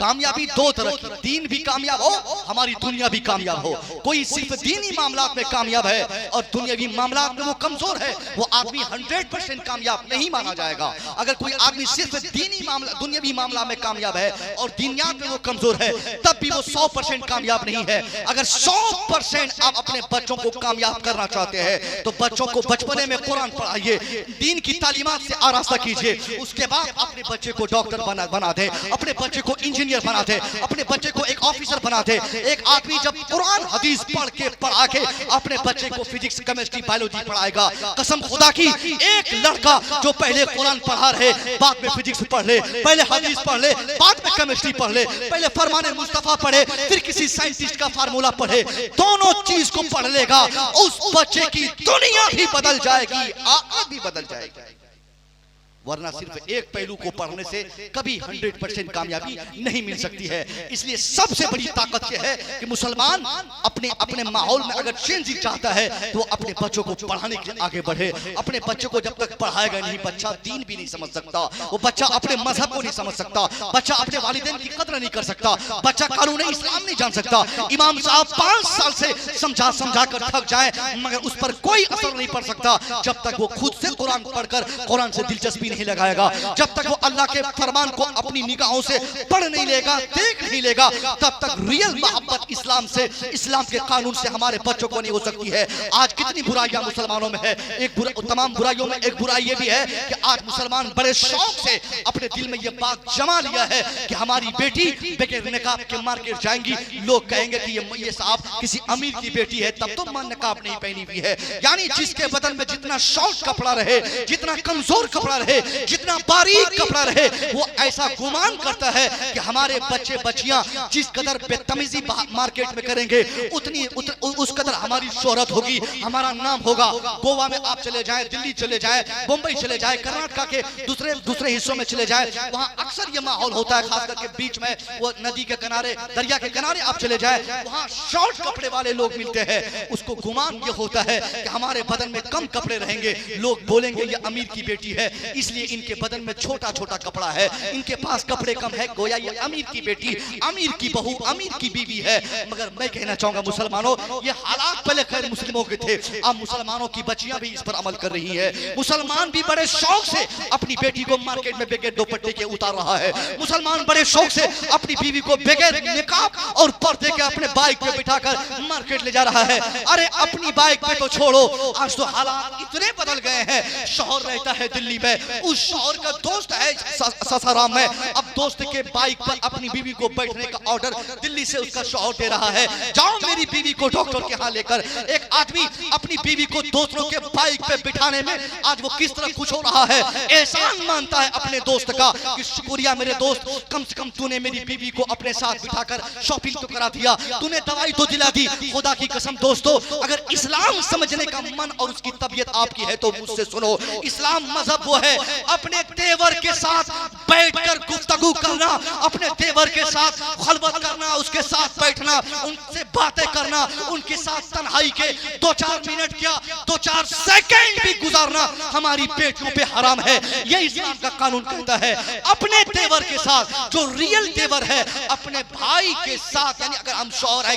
कामयाबी दो तरह की, दीन भी कामयाब हो, हमारी दुनिया भी कामयाब हो। कोई सिर्फ दीनी मामलात में कामयाब है और दुनियावी मामलात में वो कमजोर है, वो आदमी 100% कामयाब नहीं माना जाएगा। अगर कोई आदमी सिर्फ दीनी मामला दुनियावी मामला में कामयाब है और दीनियात में वो कमजोर है, तब भी वो 100% कामयाब नहीं है। अगर 100% आप अपने बच्चों को कामयाब करना चाहते हैं तो बच्चों को बचपने में कुरान पढ़ाइए, दीन की तालीमात से आरास्ता कीजिए, उसके बाद अपने बच्चे को डॉक्टर बना दे, अपने बच्चे को इंजीनियर बना दे, अपने बच्चे को एक ऑफिसर बना दे। एक आदमी जब कुरान हदीस पढ़ा के अपने बच्चे को फिजिक्स, केमिस्ट्री, बायोलॉजी पढ़ाएगा, कसम खुदा की, एक लड़का जो पहले कुरान पढ़ा रहे, बाद में फिजिक्स पढ़ ले, पहले हदीस पढ़ ले, बाद में केमिस्ट्री पढ़ ले, पहले फरमाने मुस्तफा पढ़े, फिर किसी साइंटिस्ट का फार्मूला पढ़े, दोनों चीज को पढ़ लेगा, उस बच्चे की दुनिया भी बदल जाएगी, आखिरत भी बदल जाएगी। वरना सिर्फ एक पहलू को पढ़ने से कभी 100% कामयाबी नहीं मिल सकती है। इसलिए सबसे बड़ी ताकत यह है कि मुसलमान अपने माहौल में अगर चेंजिंग चाहता है तो वो अपने बच्चों को पढ़ाने के लिए आगे बढ़े। अपने बच्चों को जब तक पढ़ाएगा नहीं, बच्चा दीन भी नहीं समझ सकता, वो बच्चा अपने मजहब को नहीं समझ सकता, बच्चा अपने वालिदैन की कदर नहीं कर सकता, बच्चा कानून इस्लाम नहीं जान सकता। इमाम साहब 5 साल से समझा कर थक जाए मगर उस पर कोई असर नहीं पड़ सकता जब तक वो खुद से कुरान पढ़कर कुरान से दिलचस्पी नहीं लगाएगा, जब तक वो अल्लाह के फरमान को अपनी निगाहों से पढ़ नहीं लेगा, देख नहीं लेगा, तब तक रियल मोहब्बत इस्लाम से, इस्लाम के कानून से हमारे बच्चों को नहीं हो सकती है। आज कितनी बुराइयां मुसलमानों में है, तमाम बुराइयों में एक बुराई ये भी है कि आज मुसलमान बड़े शौक से अपने दिल में ये बात जमा लिया है कि हमारी बेटी बगैर निकाब के मार्केट जाएंगी, लोग कहेंगे कि ये साहब किसी अमीर की बेटी है, तब तो मां निकाब नहीं पहनी हुई है। यानी जिसके बदन में जितना शॉर्ट कपड़ा रहे, जितना कमजोर कपड़ा रहे, जितना बारीक कपड़ा रहे, वो ऐसा गुमान करता है कि हमारे बच्चे बच्चियां जिस कदर बेतमीजी मार्केट में करेंगे उस कदर हमारी शोहरत होगी, हमारा नाम होगा। गोवा में आप चले जाएं, दिल्ली चले जाएं, मुंबई चले जाएं, कर्नाटका के दूसरे हिस्सों में चले जाएं, वहां अक्सर ये माहौल होता है, खास करके बीच में वो नदी के किनारे, दरिया के किनारे आप चले जाएं, वहां शॉर्ट कपड़े वाले लोग मिलते हैं। उसको गुमान ये होता है कि हमारे बदन में कम कपड़े रहेंगे, लोग बोलेंगे ये अमीर की बेटी है, इसलिए इनके बदन में छोटा छोटा कपड़ा है, इनके पास कपड़े कम है, गोया ये अमीर की बेटी, अमीर की बहू, अमीर की बीवी है। मगर मैं कहना चाहूंगा मुसलमानों, ये हालात पहले खैर मुस्लिमों के थे, अब मुसलमानों की बच्चियां भी इस पर अमल कर रही है। मुसलमान भी बड़े शौक से अपनी बेटी को मार्केट में बगैर दुपट्टे के उतार रहा है। मुसलमान बड़े शौक से अपनी बीवी को बगैर निकाब और पर्दे के अपने बाइक पे बिठाकर मार्केट ले जा रहा है। अरे अपनी बाइक पे तो छोड़ो, आज तो हालात इतने बदल गए हैं। शौहर रहता है दिल्ली में, उस शौहर का दोस्त है सासाराम में, अब दोस्त के बाइक पर अपनी बीवी को बैठने का ऑर्डर दिल्ली से उसका शौहर दे रहा है, जाओ मेरी बीवी को डॉक्टर के यहाँ लेकर। एक आदमी अपनी बीवी को दूसरों के बाइक पे बिठाने में आज वो किस तरह खुश हो रहा है, एहसान मानता है अपने दोस्त का कि शुक्रिया मेरे दोस्त, कम से कम तूने मेरी बीवी को अपने साथ बिठाकर शॉपिंग तो करा दिया, तूने दवाई तो दिला दी। खुदा की कसम दोस्तों, अगर इस्लाम समझने का मन और उसकी तबीयत आपकी है तो मुझसे सुनो, इस्लाम मजहब वो है अपने तेवर के साथ बैठकर गुफ्तगू करना, अपने तेवर के साथ खलवत करना, उसके साथ बैठना, उनसे बातें करना, उनके साथ तन्हाई के 2-4 मिनट क्या 2-4 सेकंड भी गुजारना हमारी बेटियों पे हराम है। ये इस्लाम का कानून कहता है। अपने तेवर के साथ, जो रियल तेवर है, अपने भाई के साथ, यानी अगर हम शौहर है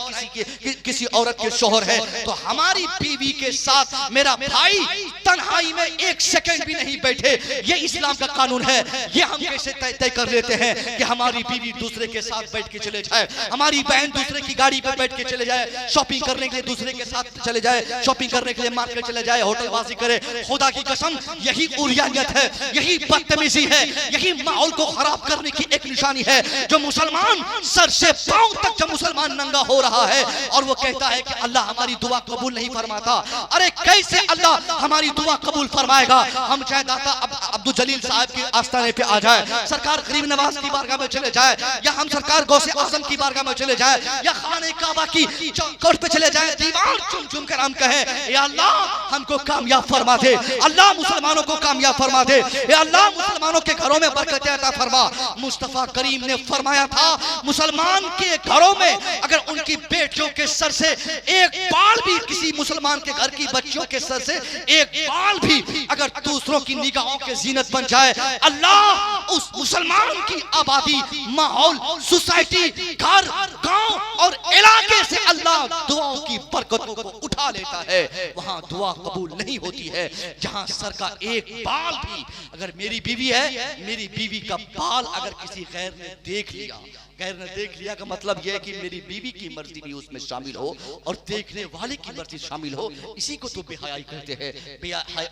किसी औरत के शौहर है तो हमारी बीवी के साथ मेरा भाई तन्हाई में 1 सेकंड भी नहीं बैठे, ये इस्लाम का कानून है। ये हम कैसे तय कर लेते हैं कि हमारी बीवी दूसरे के साथ बैठ के चले जाए, हमारी बहन दूसरे की गाड़ी पे बैठ के चले जाए, शॉपिंग करने के लिए दूसरे के साथ चले जाए, शॉपिंग करने के लिए मार्केट चले जाए, होटलबाजी करे। खुदा की कसम यही उरियानियत है, यही बदतमीजी है, यही माहौल को खराब करने की एक निशानी है। जो मुसलमान सर से पांव तक जब मुसलमान नंगा हो रहा है और वो कहता है कि अल्लाह हमारी दुआ कबूल नहीं फरमाता, अरे कैसे अल्लाह हमारी दुआ कबूल फरमाएगा। हम चाहे दाता अब्दुल जलील साहब के आस्थाने पे आ जाए, सरकार गरीब नवाज की बारगाह में चले जाए, या हम सरकार गौसे आजम की बारगाह में चले जाए, या खाने काबा की चौखट पे चले जाए, दीवार चुम चुम कर हम कहें या अल्लाह हमको कामयाब फरमा दे, अल्लाह मुसलमानों को कामयाब फरमा दे, या अल्लाह मुसलमानों के घरों में बरकत अता फरमा। मुस्तफा करीम ने फरमाया था मुसलमान के घरों में अगर उनकी बेटियों के सर से एक बाल भी, किसी मुसलमान के घर की बच्चियों के सर से एक बाल भी अगर दूसरों की निगाहों के जीनत बन जाए। अल्लाह उस मुसलमान की आबादी, माहौल, सोसाइटी, घर, गांव और इलाके से अल्लाह दुआओं की बरकतों को उठा लेता है। वहां दुआ कबूल नहीं होती है जहां सर का एक बाल भी, अगर मेरी बीवी है, मेरी बीवी का बाल अगर किसी गैर ने देख लिया, गैर ने देख लिया का मतलब यह है कि मेरी बीवी की मर्जी भी उसमें शामिल हो और देखने वाले की मर्जी शामिल हो। इसी को तो बेहयाई कहते हैं।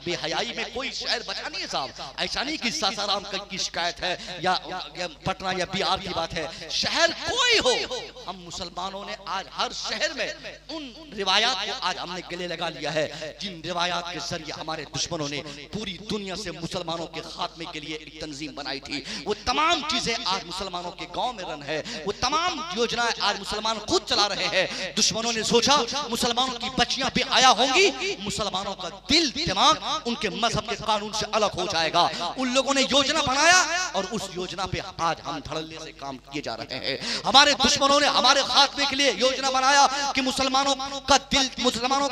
बेहयाई में कोई शहर बचा नहीं है साहब। ऐसा नहीं कि सासाराम की शिकायत है या पटना या बिहार की बात है, शहर कोई हो, हम मुसलमानों ने आज हर शहर में उन रिवायात को आज हमने गले लगा लिया है जिन रिवायात के जरिए हमारे दुश्मनों ने पूरी दुनिया से मुसलमानों के खात्मे के लिए एक तंजीम बनाई थी। वो तमाम चीजें आज मुसलमानों के गांव में रन है, वो तमाम योजनाएं आज मुसलमान खुद चला रहे हैं। दुश्मनों ने सोचा मुसलमानों की बच्चियां बेहया होंगी, मुसलमानों का दिल दिमाग उनके मजहब के कानून से अलग हो जाएगा। उन लोगों ने योजना बनाया और उस योजना पे आज हम धड़ल्ले से काम किए जा रहे हैं। हमारे दुश्मनों ने हमारे खात्मे के लिए योजना बनाया कि मुसलमानों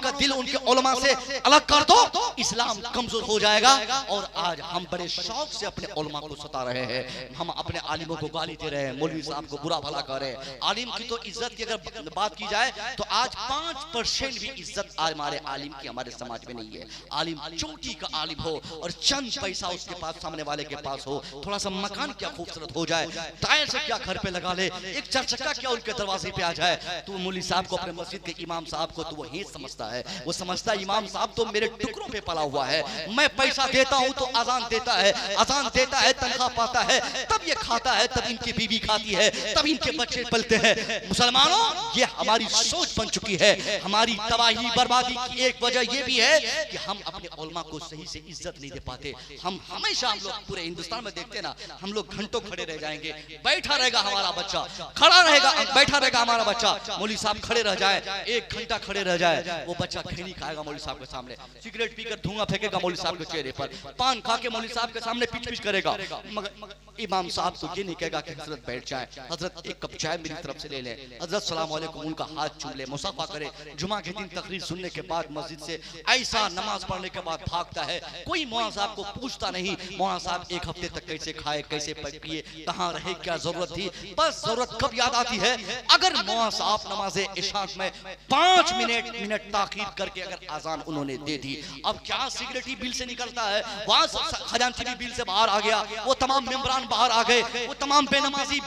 का दिल उनके उलमा से अलग कर दो, इस्लाम कमजोर हो जाएगा। और आज हम बड़े शौक से अपने उलमा को सता रहे हैं, हम अपने आलिमों को गाली दे रहे हैं, मौलवी साहब को बुरा भला कर रहे हैं। आलिम की तो इज्जत की अगर बात की जाए तो आज 5% भी इज्जत आज हमारे आलिम की हमारे समाज में नहीं है। आलिम चोटी का आलिम हो और चंद पैसा उसके पास, सामने वाले के पास हो, थोड़ा सा मकान क्या खूबसूरत हो जाए, टायर से क्या घर पे लगा ले, एक चरचक्का क्या उनके दरवाजे पे आ जाए, तो मौलवी साहब को, अपने मस्जिद के इमाम साहब को तो वो ही समझता है। वो समझता है इमाम साहब तो मेरे टुकड़ों पे पला हुआ है, मैं पैसा देता हूं तो अजान देता है, तनख्वाह पाता है, तब ये खाता है, तब इनकी बीवी खाती है, तब इनके बच्चे पलते हैं। मुसलमानों, ये हमारी सोच बन चुकी है। हमारी तबाही बर्बादी की एक वजह ये भी है कि हम अपने उलमा को सही से इज्जत नहीं दे पाते। हम हमेशा, हम लोग पूरे हिंदुस्तान में देखते ना, हम लोग घंटों खड़े रह जाएंगे, बैठा रहेगा हमारा बच्चा, खड़ा रहेगा, बैठा रहेगा हमारा बच्चा, मौलवी साहब खड़े रह जाए, 1 घंटा खड़े रह जाए, वो बच्चा खैनी खाएगा मौलवी साहब के सामने, सिगरेट पीकर धुआं फेंकेगा मौलवी साहब के चेहरे पर, पान खा के मौलवी साहब के सामने पिच पिच करेगा, मगर इमाम साहब को ये नहीं कहेगा कि हजरत बैठ जाए, हजरत एक कप चाय मेरी तरफ से ले लें, हजरत सलाम अलैकुम, उनका हाथ चूम ले, मुसाफा करे। जुमा के दिन तकरीर सुनने के बाद मस्जिद से ऐसा नमाज पढ़ने के बाद भागता है, कोई मौलाना साहब को पूछता नहीं मौलाना साहब 1 हफ्ते तक कैसे खाए, कैसे पिए, कहाँ रहे, क्या जरूरत थी। बस जरूरत कब याद आती है, अगर मौलाना साहब नमाज़े इशा में 5 मिनट ताखीर करके अगर आजान उन्होंने दे दी, अब क्या सिगरेटी बिल से निकलता है, वहां खजांची भी बिल से बाहर आ गया, वो तमाम मेंबरान बाहर आ गए, वो तमाम बेनमाजी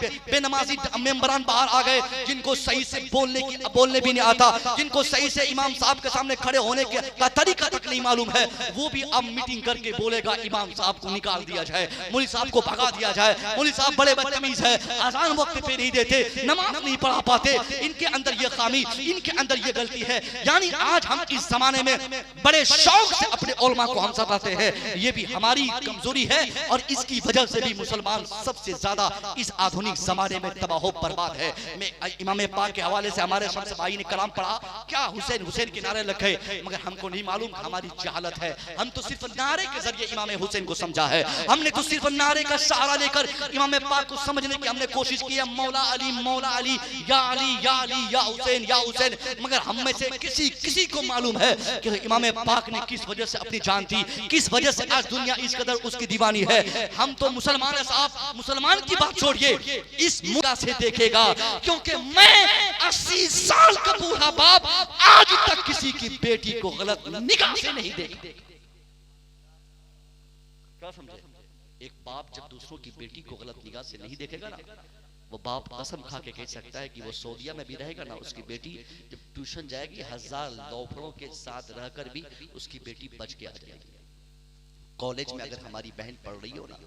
मेंबरान बाहर आ गए, जिनको सही से बोलने भी नहीं आता, जिनको सही से इमाम साहब के सामने खड़े होने का तरीका तक नहीं मालूम है, वो भी अब मीटिंग करके बोलेगा इमाम साहब को निकाल दिया जाए, मौलवी साहब को भगा दिया जाए, मौलवी साहब बड़े बदतमीज है, आजान वक्त पे नहीं देते, नमाज नहीं पढ़ा पाते, इनके अंदर ये खामी, इनके अंदर ये गलती है। यानी आज हम इस जमाने में बड़े शौक से अपने उलमा को हम सताते हैं, ये भी हमारी कमजोरी है और इसकी वजह से भी मुसलमान सबसे ज्यादा इस आधुनिक जमाने में तबाह बर्बाद है। मैं इमाम पाक के हवाले से हमारे शम्स भाई ने कलाम पढ़ा, क्या हुसैन हुसैन के नारे लगे, मगर हमको नहीं मालूम, हमारी जहालत है, हम तो सिर्फ नारे के जरिए इमाम हुसैन को समझा है, हमने तो सिर्फ नारे का सहारा लेकर इमाम पाक को समझने की हमने कोशिश की है, मौला अली या अली या अली या हुसैन, मगर हम में से किसी को मालूम है कि इमाम पाक ने किस वजह से अपनी जान दी, किस वजह से आज दुनिया इस कदर उसकी दीवानी है। हम तो मुसलमान है साहब, मुसलमान की बात छोड़िए, इस मुद्दा से देखेगा, क्योंकि मैं 80 साल का बूढ़ा बाप आज तक किसी की बेटी को गलत निगाह से नहीं देखा। क्या समझे? एक बाप जब दूसरों की बेटी को गलत निगाह से नहीं देखेगा ना, वो बाप कसम खा के कह सकता है कि वो सऊदीया में भी रहेगा ना, उसकी बेटी जब ट्यूशन जाएगी 1000 लौफड़ों के साथ रहकर भी उसकी बेटी बच के आ जाएगी। कॉलेज में अगर हमारी बहन पढ़ रही हो ना,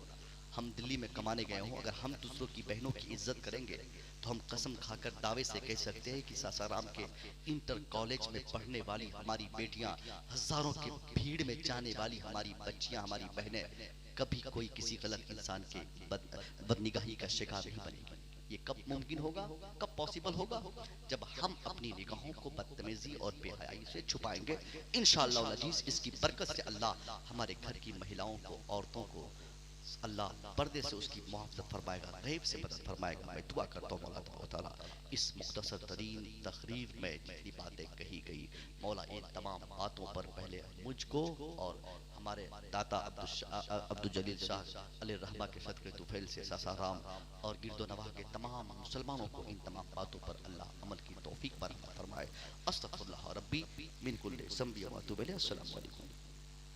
हम दिल्ली में कमाने गए हों, अगर हम दूसरों की बहनों की इज्जत करेंगे तो हम कसम खाकर दावे से कह सकते हैं कि सासाराम के इंटर कॉलेज में पढ़ने वाली हमारी बेटियां, हजारों की भीड़ में जाने वाली हमारी बच्चियां, हमारी बहनें कभी कोई किसी गलत इंसान के बदनिगाही का शिकार नहीं बनेगी। ये कब मुमकिन होगा, कब पॉसिबल होगा? जब हम अपनी निगाहों को बदतमीजी और बेहयाई से छुपाएंगे। इंशाअल्लाह अजीज, इसकी बरकत से अल्लाह हमारे घर की महिलाओं को, औरतों को अल्लाह पर्दे से उसकी मुहाफ़ज़त फरमाएगा, गैब से मदद फरमाएगा। मैं दुआ करता हूँ मौला ताला इस मुख्तसर तरीन तकरीर में जितनी बातें कही गई, मौला इन तमाम बातों पर पहले मुझको और हमारे दाता अब्दुल जलील शाह अली रहमा के सदक़े तुफैल से सासाराम और गिरदो नवाह के तमाम मुसलमानों को इन तमाम बातों पर अल्लाह अमल की तौफीक फरमाए। अस्तगफिरुल्लाह रब्बी मिन कुल्लि ज़ंबि व अतूबु इलैहि। अस्सलामु अलैकुम।